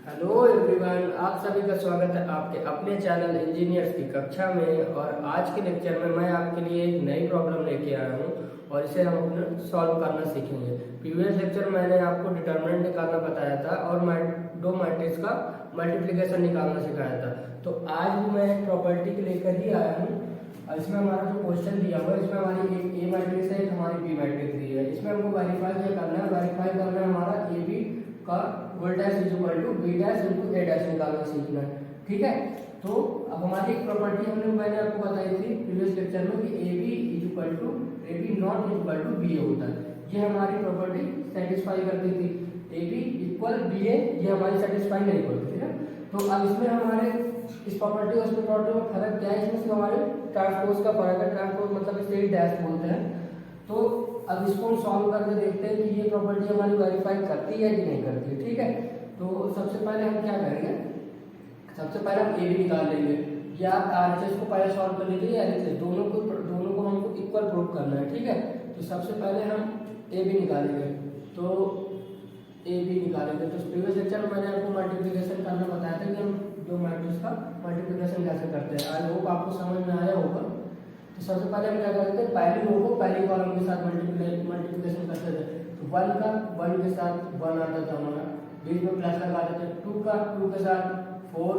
Hello everyone, आप सभी का स्वागत है आपके अपने चैनल इंजीनियर्स की कक्षा में। और आज के लेक्चर में मैं आपके लिए एक नई प्रॉब्लम लेके आया हूँ और इसे हम अपने सॉल्व करना सीखेंगे। प्रीवियस लेक्चर में मैंने आपको डिटर्मिनेंट निकालना बताया था और दो मैट्रिक्स का मल्टीप्लिकेशन निकालना सिखाया था। तो आज भी मैं एक प्रॉपर्टी को लेकर ही आया हूँ। इसमें हमारा जो क्वेश्चन दिया हुआ है, इसमें हमारी एक ए मैट्रिक्स है, एक हमारी बी मैट्रिक्स दी है। इसमें हमको वेरीफाई करना है। वेरीफाई करना है हमारा ए बी का whole dash is equal to B dash into A dash निकालना सीखना है। ठीक है, तो अब हमारी एक प्रॉपर्टी मैंने आपको बताई थी प्रीवियस लेक्चर में कि A B is equal to A B not is equal to B A होता है। ये हमारी प्रॉपर्टी सेटिस्फाई करती थी। A B equal B A ये हमारी सेटिस्फाई नहीं करती थी ना। तो अब इसमें हमारे इस प्रॉपर्टी और इस प्रॉपर्टी में फर्क क्या है? इसमें सिर्फ हमारे ट्रांसपोज का फर्क है। ट्रांसपोज मतलब इसे डैश बोलते हैं। तो अब इसको हम सॉल्व करके देखते हैं कि ये प्रॉपर्टी हमारी वेरीफाई करती है कि नहीं करती है। ठीक है, तो सबसे पहले हम क्या करेंगे? सबसे पहले हम ए बी निकाल लेंगे। या आरएचएस को पहले सॉल्व कर लीजिए या एलएचएस, दोनों को हमको इक्वल प्रूव करना है। ठीक है, तो सबसे पहले हम ए बी निकालेंगे। तो ए बी निकालेंगे तो प्रीवियस लेक्चर में मैंने आपको मल्टीप्लिकेशन करना बताया था कि हम दो मैट्रिक्स का मल्टीप्लिकेशन कैसे करते हैं। आई होप आपको समझ में आया होगा। तो सबसे पहले हम क्या करते हैं, पहली रो को पहली कॉलम के साथ मल्टीप्लिकेशन करते थे। तो 1 का 1 के साथ 1 आता था हमारा, बीच में प्लस लगा देते थे। 2 का 2 के साथ 4,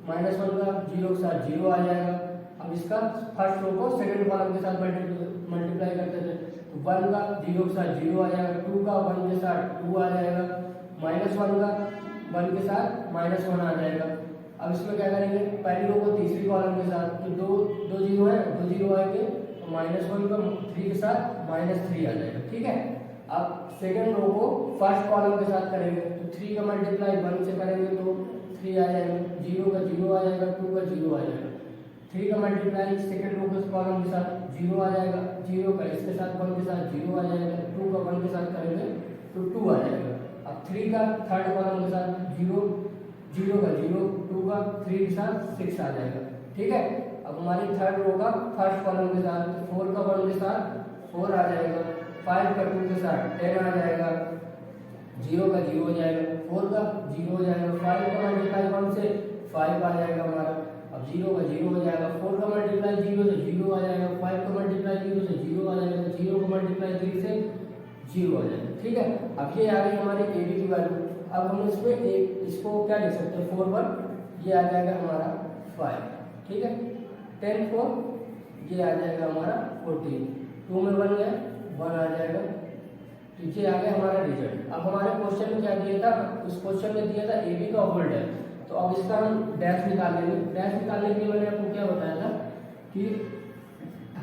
-1 का 0 के साथ 0 आ जाएगा। अब इसका फर्स्ट रो को सेकंड कॉलम के साथ मल्टीप्लाई करते थे। तो 1 का 0 के साथ 0 आ जाएगा, 2 का 1 के साथ 2 आ जाएगा, -1 का 1 के साथ -1 आ जाएगा। अब इसमें क्या करेंगे, पहली रो को तीसरी कॉलम के साथ, तो दो जीरो है, 2 जीरो आएंगे तो -1 का 3 के साथ -3 आ जाएगा। ठीक है, अब सेकंड रो को फर्स्ट कॉलम के साथ करेंगे। तो 3 का मल्टीप्लाई 1 से करेंगे तो 3 आ जाएगा, 0 का 0 आ जाएगा, 2 का 0 आ जाएगा। 3 का मल्टीप्लाई सेकंड रो के कॉलम के साथ 0 आ जाएगा, 0 का इसके साथ 1 के साथ 0 आ जाएगा, 2 का 1 के साथ करेंगे तो 2 आ जाएगा। अब 3 का थर्ड कॉलम के साथ 0, 0 का 0, 2 का 3 के साथ 6 आ जाएगा। ठीक है, अब हमारी थर्ड रो का फर्स्ट कॉलम के साथ 4 का 1 के साथ 4 आ जाएगा, 5 का 2 के साथ 10 आ जाएगा, 0 का 0 हो जाएगा, 4 का 0 हो जाएगा, 5 का मल्टीप्लाई 1 से 5 आ जाएगा हमारा। अब 0 का 0 हो जाएगा, 4 का मल्टीप्लाई 0 से 0 आ जाएगा, 5 का मल्टीप्लाई 0 से 0 आ जाएगा, 0 का मल्टीप्लाई 3 से 0 आ जाएगा। ठीक है, अब ये आ गई हमारी ए बी की वैल्यू। अब हम इसमें इसको क्या लिख सकते हैं, 4 पर ये आ जाएगा हमारा 5। ठीक है, 10 4 ये आ जाएगा हमारा 14, 2 में 1 गया 1 आ जाएगा। तो ये आ गया हमारा रिजल्ट। अब हमारे क्वेश्चन में क्या दिया था? उस क्वेश्चन में दिया था ए बी का होल डैश। तो अब इसका हम डैश निकाल लेंगे। डैश निकालने के लिए मैंने आपको क्या बताया था कि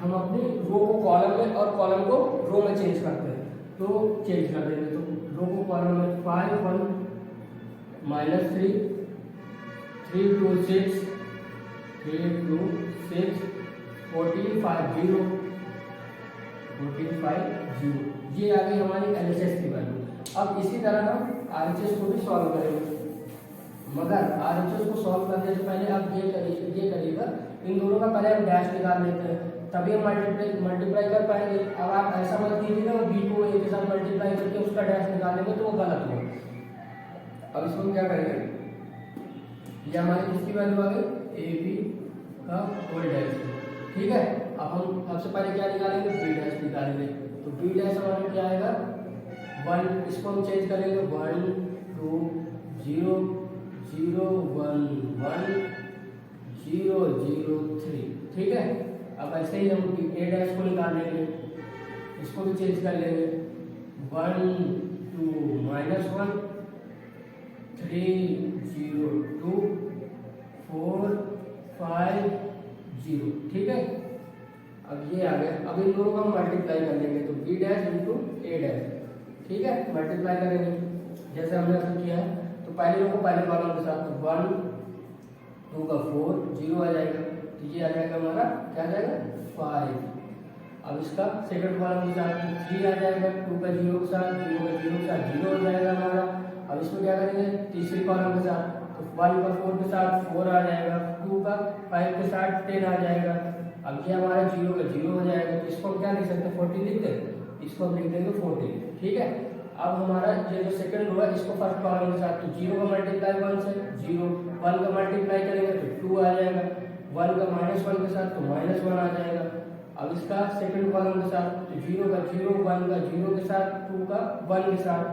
हम अपनी रो को कॉलम में और कॉलम को रो में चेंज करते हैं। तो चेंज कर देंगे, तो रो को कॉलम में 5 1 -3 3 2 6 3 2 6 14 5 0 14 5 0 ये आ गई हमारी एलएचएस की वैल्यू। अब इसी तरह हम आरएचएस को भी सॉल्व करेंगे, मगर आरएचएस को सॉल्व करने से पहले आप ये करिएगा, इन दोनों का पहले हम डैश निकाल लेते हैं, तभी हम मल्टीप्लाई कर पाएंगे। अब आप ऐसा मत कीजिएगा बी को ए के साथ मल्टीप्लाई करके उसका डैश निकालेंगे तो वो गलत होगा। अब इसको क्या करेंगे, ये हमारी किसकी वैल्यू आ गई, ए बी का होल डैश। ठीक है, अब हम सबसे पहले क्या निकालेंगे, बी डैश निकालेंगे। तो बी डैश हमारा क्या आएगा 1, इसको हम चेंज करेंगे 1 2 0 0 1 1 0 0 3। ठीक है, अब ऐसे ही हम ए डैश को निकाल लेंगे, इसको भी चेंज कर लेंगे 1 2 -1 3 0 2 4 5 0। ठीक है, अब ये आ गया। अब इन दोनों को हम मल्टीप्लाई कर लेंगे, तो बी डैश इंटू ए डैश। ठीक है, मल्टीप्लाई करेंगे जैसे हमने अभी किया है। तो पहले को पहले कॉलम के साथ 1 2 का 4 0 आ जाएगा, तो ये आ जाएगा हमारा क्या आ जाएगा 5। अब इसका सेकंड कॉलम के साथ 3 आ जाएगा, 2 का 0 के साथ 0 का 0 के साथ 0 हो जाएगा हमारा। अब इसमें क्या करेंगे, तीसरी कॉलम के साथ, तो 1 का 4 के साथ 4 आ जाएगा, 2 का 5 के साथ 10 आ जाएगा। अब ये हमारा 0 का 0 हो जाएगा, तो इसको हम क्या लिख सकते हैं, 14 लिख दें, इसको हम लिख देंगे 14। ठीक है, अब हमारा ये जो सेकंड रो है इसको फर्स्ट कॉलम के साथ, तो 0 का मल्टीप्लाई 1 से 0, 1 का मल्टीप्लाई करेंगे तो 2 आ जाएगा, 1 का -1 के साथ तो -1 आ जाएगा। अब इसका सेकंड कॉलम के साथ, तो 0 का 0, 1 का 0 के साथ, 2 का 1 के साथ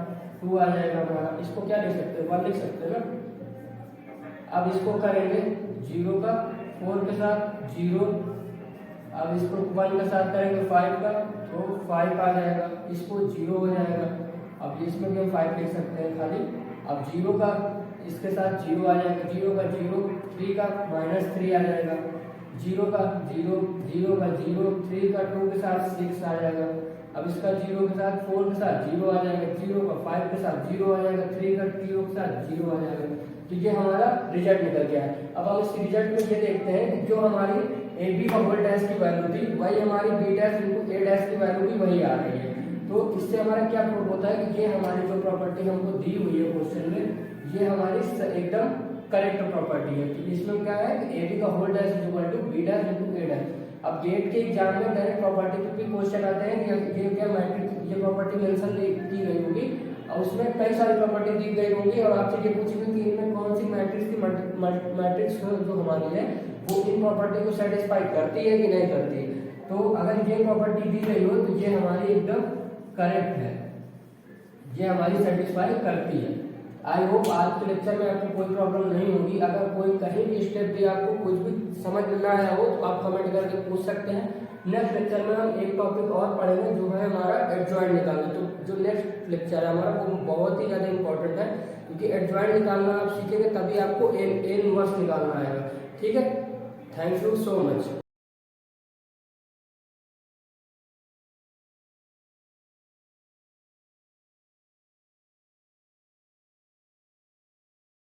2 आ जाएगा हमारा। इसको क्या लिख सकते हैं, 1 लिख सकते हैं ना। अब इसको करेंगे 0 का 4 के साथ 0, अब इसको 1 के साथ करेंगे 5 का तो 5 आ जाएगा, इसको 0 हो जाएगा। अब इसमें भी हम 5 लिख सकते हैं खाली। अब 0 का इसके साथ 0 आ जाएगा, 0 का 0, 3 का -3 आ जाएगा, 0 का 0, 0 का 0, 3 का 2 के साथ 6 आ जाएगा। अब इसका 0 के साथ 4 के साथ 0 आ जाएगा, 0 का 5 के साथ 0 आ जाएगा, 3 का 0 के साथ 0 आ जाएगा। तो ये हमारा रिजल्ट निकल गया है। अब हम इस रिजल्ट में ये देखते हैं कि जो हमारी ए बी का होल डैश की वैल्यू थी वही हमारी B dash into A dash की वैल्यू भी वही आ रही है। तो इससे हमारा क्या प्रूव होता है कि ये हमारी जो प्रॉपर्टी हमको दी हुई है क्वेश्चन में, ये हमारी एकदम करेक्ट प्रॉपर्टी है। तो इसमें क्या है कि ए बी का whole dash is equal to B dash into A dash. अब गेट के एग्जाम में डायरेक्ट प्रॉपर्टी पे भी क्वेश्चन आते हैं कि ये क्या मैट्रिक्स, ये प्रॉपर्टी मेंशन की गई होगी और उसमें कई सारी प्रॉपर्टी दी गई होंगी और आपसे ये पूछेंगे कि इनमें कौन सी मैट्रिक्स की मैट्रिक्स जो हमारी है वो इन प्रॉपर्टी को सेटिस्फाई करती है कि नहीं करती है। तो अगर ये प्रॉपर्टी दी गई हो तो ये हमारी एकदम करेक्ट है, ये हमारी सेटिस्फाई करती है। आई होप आज के लेक्चर में आपको कोई प्रॉब्लम नहीं होगी। अगर कोई कहीं भी स्टेप भी आपको कुछ भी समझ में ना आया हो तो आप कमेंट करके पूछ सकते हैं। नेक्स्ट लेक्चर में हम एक टॉपिक और पढ़ेंगे जो है हमारा एडजॉइंट निकालना। तो जो नेक्स्ट लेक्चर है हमारा वो बहुत ही ज़्यादा इंपॉर्टेंट है, क्योंकि एडजॉइंट निकालना आप सीखेंगे तभी आपको एन इनवर्स निकालना आएगा। ठीक है, थैंक यू सो मच।